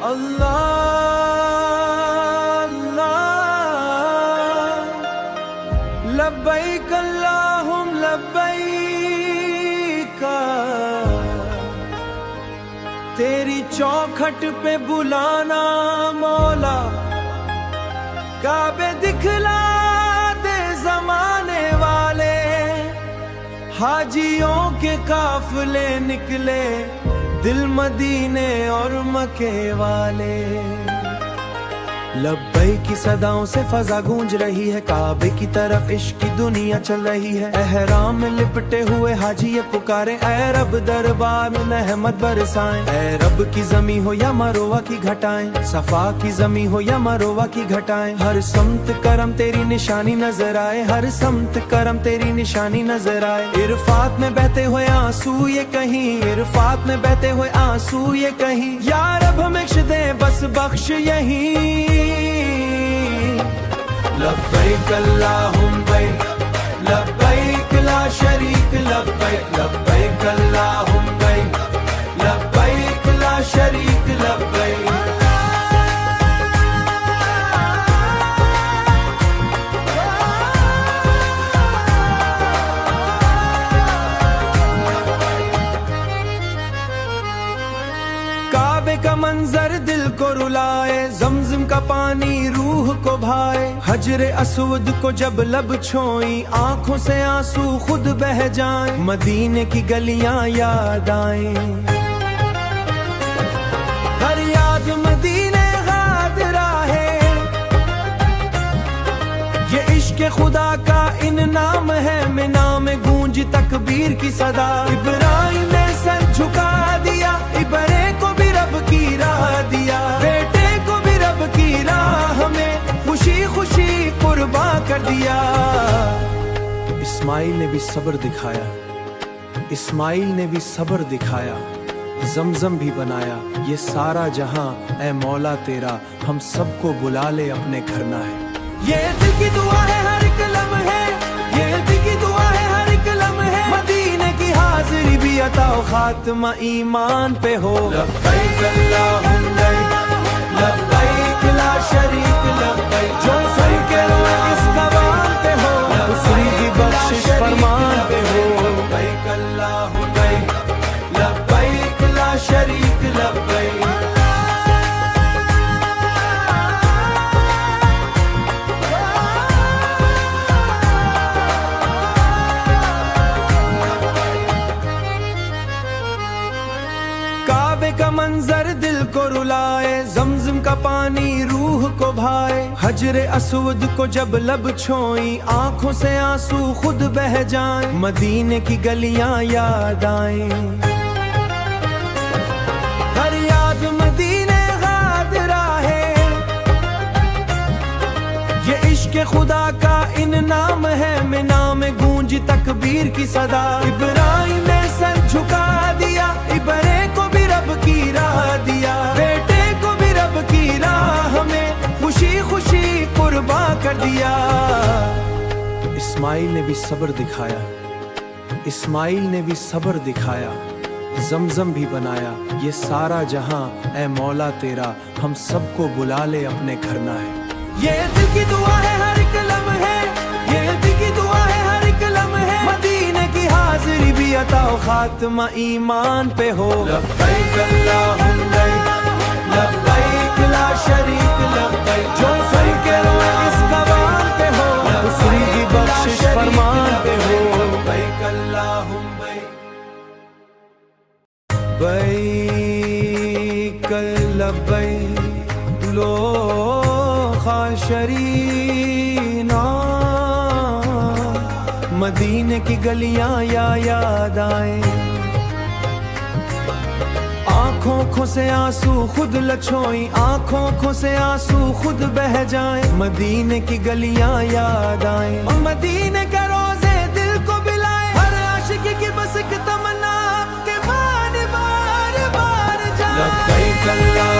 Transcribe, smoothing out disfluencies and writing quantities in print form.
اللہ اللہ لبیک اللہم لبیک، تیری چوکھٹ پہ بلانا مولا، کعبے دکھلا دے زمانے والے، حاجیوں کے قافلے نکلے دل مدینے اور مکے والے۔ لبیک کی صداؤں سے فضا گونج رہی ہے، کعبے کی طرف عشق کی دنیا چل رہی ہے، احرام میں لپٹے ہوئے حاجی یہ پکارے، اے رب دربار میں رحمت برسائیں، اے رب کی زمین ہو یا مروہ کی گھٹائیں، صفا کی زمین ہو یا مروہ کی گھٹائیں، ہر سمت کرم تیری نشانی نظر آئے، ہر سمت کرم تیری نشانی نظر آئے، عرفات میں بہتے ہوئے آنسو یہ کہیں، عرفات میں بہتے ہوئے آنسو یہ کہیں، یا رب ہمیں بخش دے بس بخش یہیں۔ لبیک اللہم بیک لبیک لا شریک لبیک، لبیک اللہم بیک لبیک لا شریک لبیک۔ کعبے کا منظر دل کو رلائے، زمزم کا پانی روح کو بھائے، حجر اسود کو جب لب چھوئیں آنکھوں سے آنسو خود بہہ جائیں، مدینے کی گلیاں یاد آئیں، ہر یاد مدینے غادرہ ہے، یہ عشق خدا کا ان نام ہے، میں نام گونج تکبیر کی صدا، ابراہیم نے سر جھکا دیا، ابرے کو بھی رب کی راہ دیا، بیٹے کو بھی رب کی راہ میں خوشی خوشی قربان کر دیا۔ اسماعیل نے بھی صبر دکھایا، اسماعیل نے بھی صبر دکھایا، زمزم بھی بنایا، یہ سارا جہاں اے مولا تیرا ہم سب کو بلا لے اپنے گھر نہ ہے۔ یہ دل کی دعا ہے ہر ایک لمحے، یہ دل کی دعا ہے ہر ایک لمحے، مدینے کی حاضری بھی عطا و خاتمہ ایمان پہ ہو۔ لبیک اللہم لبیک لبیک لا شریک لبیک، جو سر کے روئے اس کبان پہ ہو، دوسری کی بخشش فرمان پہ ہو۔ لبیک اللہم لبیک لبیک لا شریک لبیک۔ کعبے کا منظر دل کو رلائے، زمزم کا پانی روح کو بھائے، حجر اسود کو جب لب چھوئیں آنکھوں سے آنسو خود بہہ جائیں، مدینے کی گلیاں یاد آئیں، ہر یاد مدینے غادرہ ہے، یہ عشق خدا کا ان نام ہے، میں نام گونج تکبیر کی صدا، ابراہیم نے سر جھکا دیا، ابرے کو بھی رب کی راہ دیا، بیٹے کو بھی رب کی راہ میں خوشی خوشی قربان کر دیا۔ اسماعیل نے بھی صبر دکھایا، اسماعیل نے بھی صبر دکھایا، زمزم بھی بنایا، یہ سارا جہاں اے مولا تیرا ہم سب کو بلا لے اپنے گھر نہ ہے۔ یہ دل کی دعا ہے ہر ایک لمحے، یہ دل کی دعا ہے ہر ایک لمحے، مدینے کی حاضری بھی عطا و خاتمہ ایمان پہ ہو۔ لبیک اللہم لبیک لبیک لا شریک لبیک، جو سر کے روئے اس کبان پہ ہو، دوسری کی بخشش فرمان پہ ہو۔ لبیک اللہم لبیک لبیک لو خاشرینا، مدینے کی گلیاں یا یاد آئیں، آنکھوں سے آنسو خود لچھوئیں، آنکھوں سے آنسو خود بہہ جائیں، مدینے کی گلیاں یاد آئیں، اور مدینے کا روزے دل کو بلائے، ہر عاشق کی بس ایک تمنا کہ بار بار بار جائے۔ لبیک اللہ